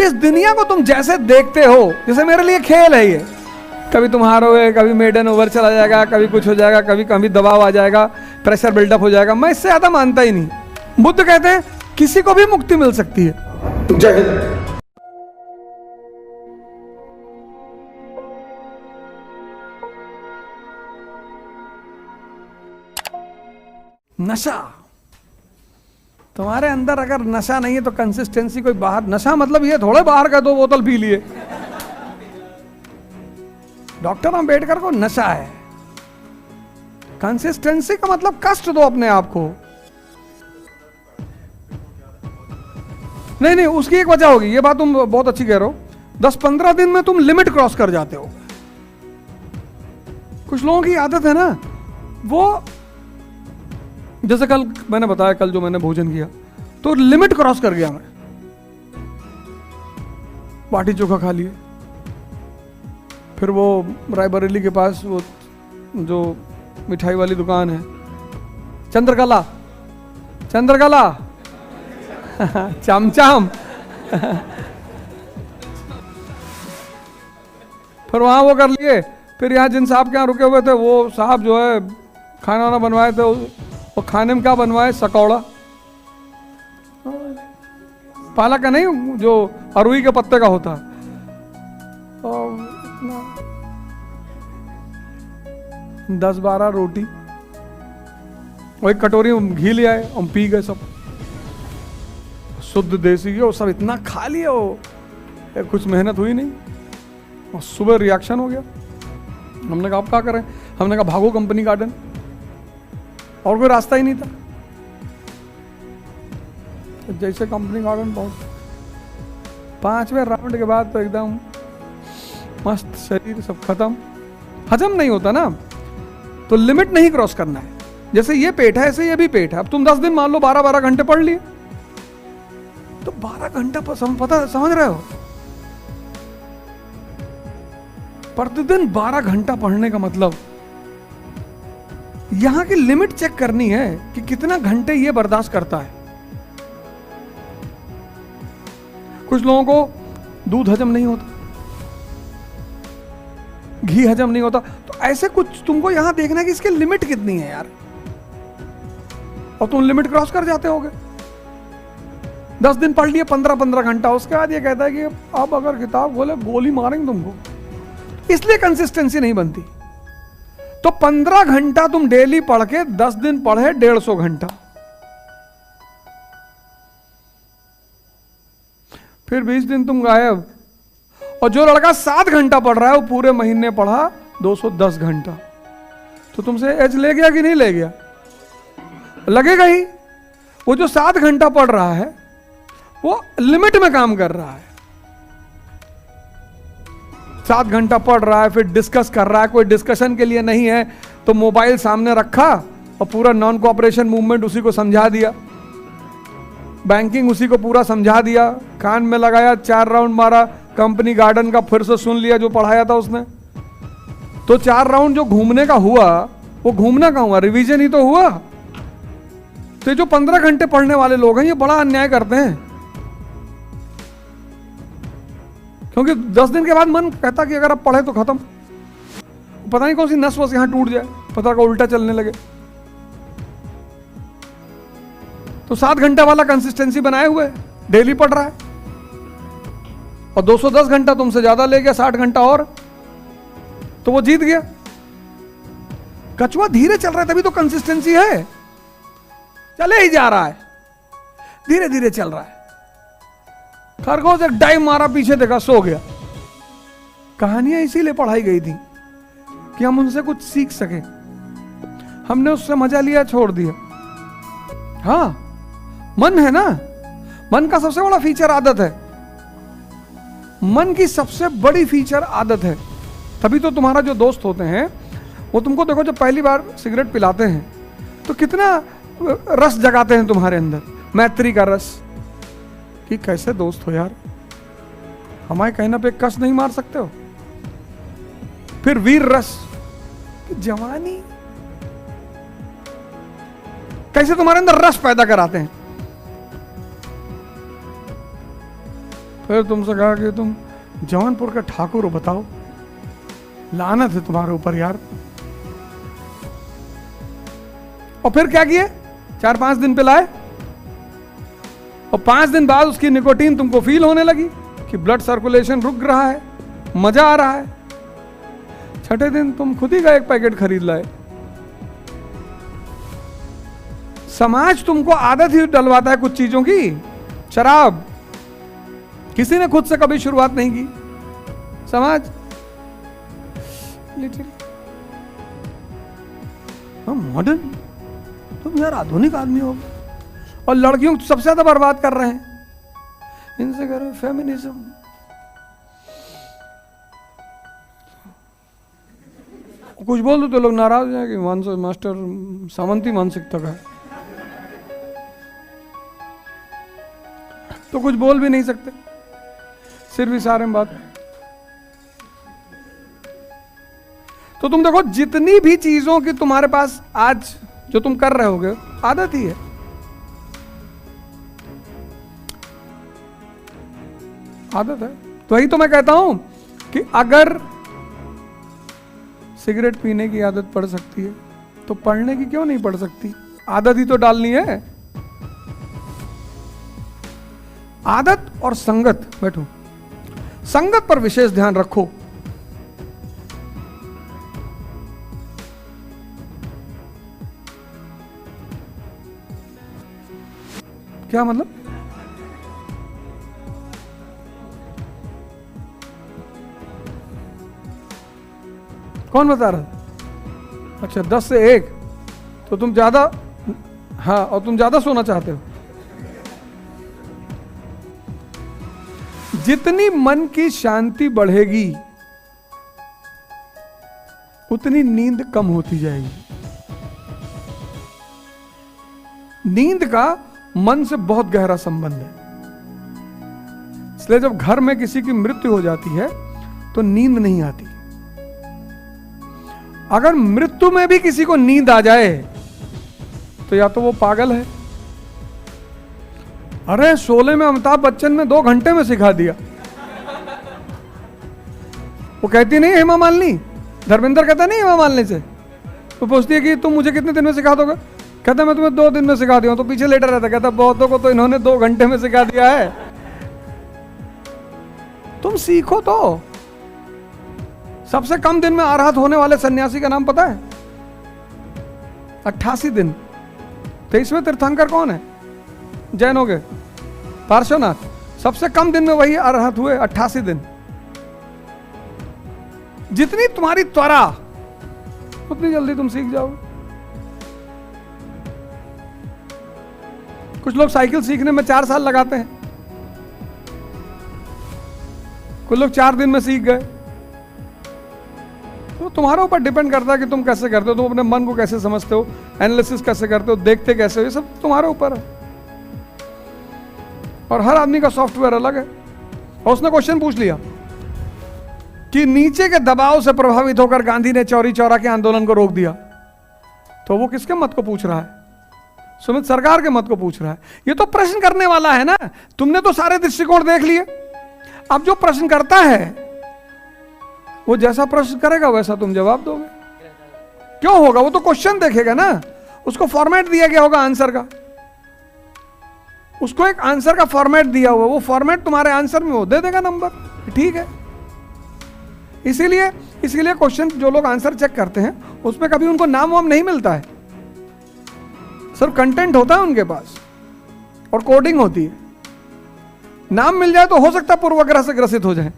इस दुनिया को तुम जैसे देखते हो, जैसे मेरे लिए खेल है ये, कभी तुम हारोगे, कभी मेडन ओवर चला जाएगा, कभी कुछ हो जाएगा, कभी कभी दबाव आ जाएगा, प्रेशर बिल्डअप हो जाएगा, मैं इससे ज्यादा मानता ही नहीं। बुद्ध कहते हैं किसी को भी मुक्ति मिल सकती है। जय हिंद। नशा, तुम्हारे अंदर अगर नशा नहीं है तो कंसिस्टेंसी कोई बाहर, नशा मतलब ये थोड़े बाहर का 2 बोतल पी लिए। डॉक्टर अंबेडकर को नशा है। कंसिस्टेंसी का मतलब कष्ट दो अपने आप को। नहीं, उसकी एक वजह होगी, ये बात तुम बहुत अच्छी कह रहे हो। 10-15 दिन में तुम लिमिट क्रॉस कर जाते हो। कुछ लोगों की आदत है ना, वो जैसे कल मैंने बताया, कल जो मैंने भोजन किया तो लिमिट क्रॉस कर गया मैं, बाटी चोखा खा लिए। फिर वो रायबरेली के पास वो जो मिठाई वाली दुकान है, चंद्रकला चमचम फिर वहां वो कर लिए। फिर यहाँ जिन साहब के यहाँ रुके हुए थे, वो साहब जो है खाना वाना बनवाए थे, और खाने में क्या बनवाए, सकौड़ा, पालक का नहीं, जो अरुई के पत्ते का होता, और 10-12 रोटी और एक कटोरी घी ले आए और पी गए सब, शुद्ध देसी घी, और सब इतना खा लिया, वो कुछ मेहनत हुई नहीं, और सुबह रिएक्शन हो गया। हमने कहा आप क्या करें, हमने कहा भागो कंपनी गार्डन, और कोई रास्ता ही नहीं था। तो जैसे कंपनी गार्डन पहुंच, 5वें राउंड के बाद तो एकदम मस्त, शरीर सब खत्म, हजम नहीं होता ना, तो लिमिट नहीं क्रॉस करना है। जैसे ये पेट है ऐसे ये भी पेट है। अब तुम 10 दिन मान लो 12-12 घंटे पढ़ लिए, तो 12 घंटा पता समझ रहे हो, प्रतिदिन 12 घंटा पढ़ने का मतलब यहां की लिमिट चेक करनी है कि कितना घंटे ये बर्दाश्त करता है। कुछ लोगों को दूध हजम नहीं होता, घी हजम नहीं होता, तो ऐसे कुछ तुमको यहां देखना है कि इसकी लिमिट कितनी है यार, और तुम लिमिट क्रॉस कर जाते होगे। 10 दिन पढ़ लिए 15-15 घंटा, उसके बाद ये कहता है कि अब अगर किताब खोले गोली मारेंगे तुमको, इसलिए कंसिस्टेंसी नहीं बनती। तो 15 घंटा तुम डेली पढ़ के 10 दिन पढ़े 150 घंटा, फिर 20 दिन तुम गायब। और जो लड़का 7 घंटा पढ़ रहा है वो पूरे महीने पढ़ा 210 घंटा, तो तुमसे एज ले गया कि नहीं ले गया? लगेगा ही। वो जो 7 घंटा पढ़ रहा है वो लिमिट में काम कर रहा है, 7 घंटा पढ़ रहा है, फिर डिस्कस कर रहा है, कोई डिस्कशन के लिए नहीं है तो मोबाइल सामने रखा और पूरा नॉन कोऑपरेशन मूवमेंट उसी को समझा दिया, बैंकिंग उसी को पूरा समझा दिया, कान में लगाया, 4 राउंड मारा, कंपनी गार्डन का फिर से सुन लिया जो पढ़ाया था उसने। तो 4 राउंड जो घूमने का हुआ वो घूमना का हुआ, रिवीजन ही तो हुआ। तो ये जो 15 घंटे पढ़ने वाले लोग हैं ये बड़ा अन्याय करते हैं, क्योंकि 10 दिन के बाद मन कहता कि अगर आप पढ़े तो खत्म, पता नहीं कौन सी नस वस यहां टूट जाए, पता का उल्टा चलने लगे। तो 7 घंटा वाला कंसिस्टेंसी बनाए हुए डेली पढ़ रहा है, और 210 घंटा तुमसे ज्यादा ले गया, 60 घंटा और, तो वो जीत गया। कछुआ धीरे चल रहा है तभी तो कंसिस्टेंसी है, चले ही जा रहा है, धीरे धीरे चल रहा है। खरगोश एक डाइव मारा, पीछे देखा, सो गया। कहानियां इसीलिए पढ़ाई गई थी कि हम उनसे कुछ सीख सके। हमने उससे मजा लिया, छोड़ दिया। हाँ, मन है ना, मन का सबसे बड़ा फीचर आदत है। मन की सबसे बड़ी फीचर आदत है। तभी तो तुम्हारा जो दोस्त होते हैं वो तुमको देखो जब पहली बार सिगरेट पिलाते हैं तो कितना रस जगाते हैं तुम्हारे अंदर, मैत्री का रस, कि कैसे दोस्त हो यार, हमारे कहने पे कस नहीं मार सकते हो। फिर वीर रस, जवानी, कैसे तुम्हारे अंदर रस पैदा कराते हैं। फिर तुमसे कहा कि तुम जौनपुर का ठाकुर हो, बताओ, लानत है तुम्हारे ऊपर यार। और फिर क्या किए, 4-5 दिन पिलाए, और 5 दिन बाद उसकी निकोटीन तुमको फील होने लगी कि ब्लड सर्कुलेशन रुक रहा है, मजा आ रहा है। 6ठे दिन तुम खुद ही का एक पैकेट खरीद लाए। समाज तुमको आदत ही डलवाता है कुछ चीजों की। शराब किसी ने खुद से कभी शुरुआत नहीं की, समाज। हम मॉडर्न, तुम यार आधुनिक आदमी हो, और लड़कियों को सबसे ज्यादा बर्बाद कर रहे हैं, इनसे कह रहे हैं फेमिनिज्म। कुछ बोल दो तो लोग नाराज हो जाएंगे कि मास्टर सामंती मानसिकता का, तो कुछ बोल भी नहीं सकते, सिर्फ इशारे में बात। तो तुम देखो, जितनी भी चीजों की तुम्हारे पास आज जो तुम कर रहे होगे, आदत ही है। आदत है। तो वही तो मैं कहता हूं कि अगर सिगरेट पीने की आदत पड़ सकती है तो पढ़ने की क्यों नहीं पड़ सकती? आदत ही तो डालनी है। आदत और संगत, बैठो, संगत पर विशेष ध्यान रखो। क्या मतलब? कौन बता रहा? अच्छा, 10 से 1, तो तुम ज्यादा, हाँ, और तुम ज्यादा सोना चाहते हो। जितनी मन की शांति बढ़ेगी उतनी नींद कम होती जाएगी। नींद का मन से बहुत गहरा संबंध है। इसलिए जब घर में किसी की मृत्यु हो जाती है तो नींद नहीं आती। अगर मृत्यु में भी किसी को नींद आ जाए तो या तो वो पागल है। अरे शोले में अमिताभ बच्चन ने 2 घंटे में सिखा दिया। वो कहती नहीं हेमा मालिनी, धर्मेंद्र कहता नहीं हेमा मालिनी से, तो पूछती है कि तुम मुझे कितने दिन में सिखा दोगे? कहता मैं तुम्हें 2 दिन में सिखा दिया। तो पीछे लेटा रहता, कहता बहुतों को तो इन्होंने 2 घंटे में सिखा दिया है, तुम सीखो। तो सबसे कम दिन में अरहत होने वाले सन्यासी का नाम पता है? 88 दिन। 23वें तीर्थंकर कौन है? जैनों के पार्श्वनाथ। सबसे कम दिन में वही अरहत हुए, 88 दिन। जितनी तुम्हारी त्वरा उतनी जल्दी तुम सीख जाओगे। कुछ लोग साइकिल सीखने में 4 साल लगाते हैं, कुछ लोग 4 दिन में सीख गए। तो तुम्हारे ऊपर डिपेंड करता है कि तुम कैसे करते हो, तुम अपने मन को कैसे समझते हो, एनालिसिस कैसे करते हो, देखते कैसे हो, ये सब तुम्हारे ऊपर है। और हर आदमी का सॉफ्टवेयर अलग है। और उसने क्वेश्चन पूछ लिया कि नीचे के दबाव से प्रभावित होकर गांधी ने चौरी चौरा के आंदोलन को रोक दिया, तो वो किसके मत को पूछ रहा है? सुमित सरकार के मत को पूछ रहा है। ये तो प्रश्न करने वाला है ना। तुमने तो सारे दृष्टिकोण देख लिए। अब जो प्रश्न करता है वो जैसा प्रश्न करेगा वैसा तुम जवाब दोगे। क्यों होगा? वो तो क्वेश्चन देखेगा ना, उसको फॉर्मेट दिया गया होगा आंसर का, उसको एक आंसर का फॉर्मेट दिया हुआ, वो फॉर्मेट तुम्हारे आंसर में वो दे देगा नंबर, ठीक है। इसीलिए क्वेश्चन जो लोग आंसर चेक करते हैं उसमें कभी उनको नाम वाम नहीं मिलता है, सिर्फ कंटेंट होता है उनके पास और कोडिंग होती है। नाम मिल जाए तो हो सकता है पूर्वाग्रह से ग्रसित हो जाए।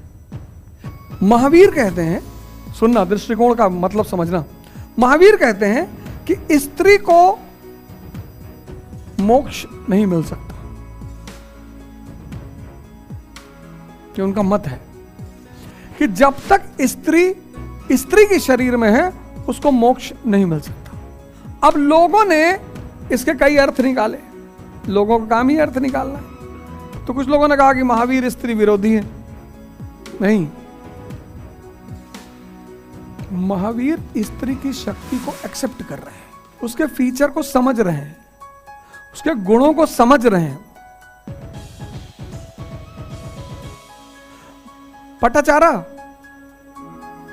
महावीर कहते हैं, सुनना, दृष्टिकोण का मतलब समझना। महावीर कहते हैं कि स्त्री को मोक्ष नहीं मिल सकता, कि उनका मत है कि जब तक स्त्री के शरीर में है उसको मोक्ष नहीं मिल सकता। अब लोगों ने इसके कई अर्थ निकाले, लोगों का काम ही अर्थ निकालना है। तो कुछ लोगों ने कहा कि महावीर स्त्री विरोधी है। नहीं, महावीर स्त्री की शक्ति को एक्सेप्ट कर रहे हैं, उसके फीचर को समझ रहे हैं, उसके गुणों को समझ रहे हैं। पटाचारा,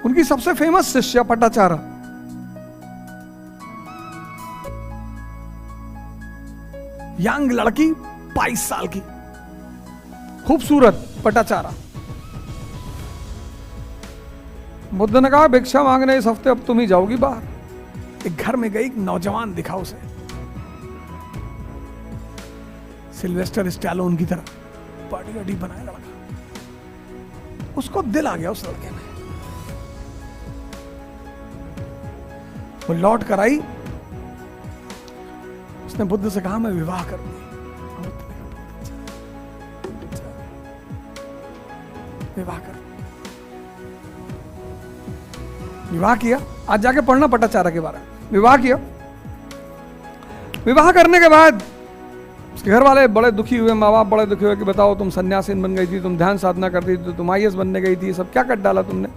उनकी सबसे फेमस शिष्य पटाचारा। यंग लड़की 22 साल की, खूबसूरत पटाचारा। बुद्ध ने कहा भिक्षा मांगने इस हफ्ते अब तुम ही जाओगी बाहर। एक घर में गई, एक नौजवान दिखा उसे, सिल्वेस्टर स्टैलोन की तरह बॉडी वॉडी बनाए लड़का। उसको दिल आ गया उस लड़के में। वो लौट कर आई, उसने बुद्ध से कहा मैं विवाह करूंगी। विवाह कर, विवाह किया। आज जाके पढ़ना पटाचारा के बारे में। विवाह किया। विवाह करने के बाद उसके घर वाले बड़े दुखी हुए, माँ बाप बड़े दुखी हुए कि बताओ तुम सन्यासीन बन गई थी, तुम ध्यान साधना करती थी, तुम IAS बनने गई थी, सब क्या कर डाला तुमने।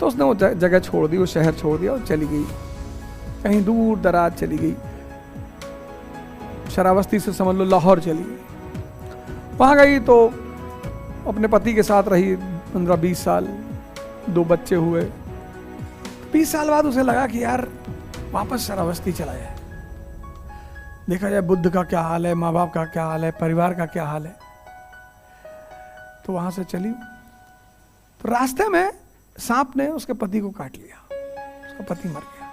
तो उसने वो जगह छोड़ दी, वो शहर छोड़ दिया और चली गई, कहीं दूर दराज चली गई। शरावस्ती से समझ लो लाहौर चली गई। वहां गई तो अपने पति के साथ रही 15-20 साल, 2 बच्चे हुए। 20 साल बाद उसे लगा कि यार वापस शरावस्ती चला जाए, देखा जाए बुद्ध का क्या हाल है, माँ बाप का क्या हाल है, परिवार का क्या हाल है। तो वहां से चली। तो रास्ते में सांप ने उसके पति को काट लिया, उसका पति मर गया।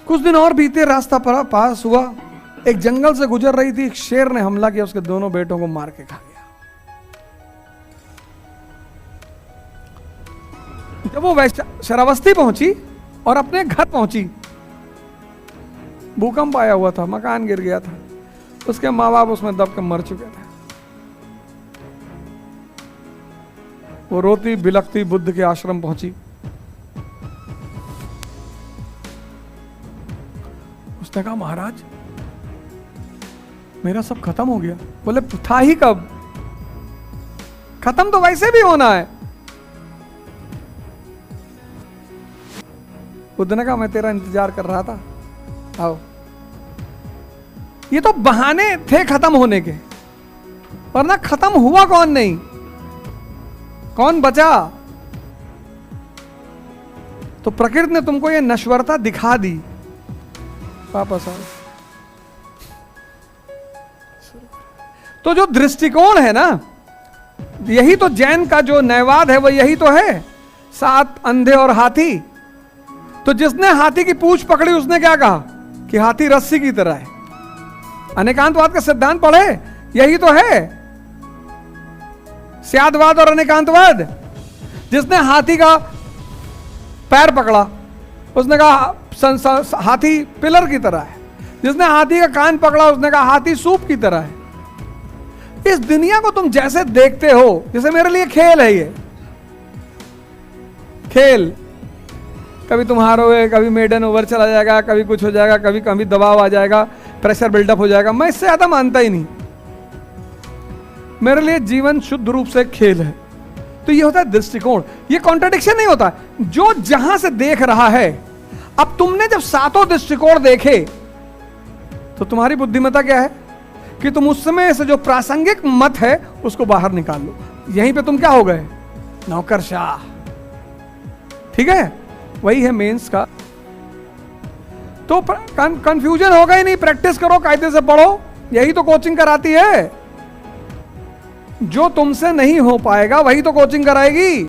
कुछ दिन और बीते, रास्ता पास हुआ, एक जंगल से गुजर रही थी, एक शेर ने हमला किया, उसके दोनों बेटों को मार के खा गया। जब वो शरावस्ती पहुंची और अपने घर पहुंची, भूकंप आया हुआ था, मकान गिर गया था, उसके माँ बाप उसमें दब कर मर चुके थे। वो रोती बिलखती बुद्ध के आश्रम पहुंची। उसने कहा महाराज मेरा सब खत्म हो गया। बोले था ही कब, खत्म तो वैसे भी होना है। बुद्ध ने कहा मैं तेरा इंतजार कर रहा था, आओ। ये तो बहाने थे खत्म होने के, वरना खत्म हुआ कौन नहीं, कौन बचा। तो प्रकृति ने तुमको ये नश्वरता दिखा दी, वापस आओ। तो जो दृष्टिकोण है ना, यही तो जैन का जो नयवाद है वो यही तो है, 7 अंधे और हाथी। तो जिसने हाथी की पूंछ पकड़ी उसने क्या कहा कि हाथी रस्सी की तरह है। अनेकांतवाद का सिद्धांत पढ़े, यही तो है स्यादवाद और अनेकांतवाद। जिसने हाथी का पैर पकड़ा उसने कहा हाथी पिलर की तरह है, जिसने हाथी का कान पकड़ा उसने कहा हाथी सूप की तरह है। इस दुनिया को तुम जैसे देखते हो, जैसे मेरे लिए खेल है, ये खेल, कभी तुम हारोगे, कभी मेडन ओवर चला जाएगा, कभी कुछ हो जाएगा, कभी कभी दबाव आ जाएगा, प्रेशर बिल्डअप हो जाएगा। मैं इससे ज्यादा मानता ही नहीं। मेरे लिए जीवन शुद्ध रूप से खेल है। तो ये होता है दृष्टिकोण, ये कॉन्ट्रडिक्शन नहीं होता। जो जहां से देख रहा है, अब तुमने जब 7 दृष्टिकोण देखे तो तुम्हारी बुद्धिमत्ता क्या है कि तुम उस समय से जो प्रासंगिक मत है उसको बाहर निकाल लो। यहीं पे तुम क्या हो गए, नौकरशाह। ठीक है, वही है मेंस का। तो कंफ्यूजन होगा ही नहीं, प्रैक्टिस करो, कायदे से पढ़ो, यही तो कोचिंग कराती है। जो तुमसे नहीं हो पाएगा वही तो कोचिंग कराएगी।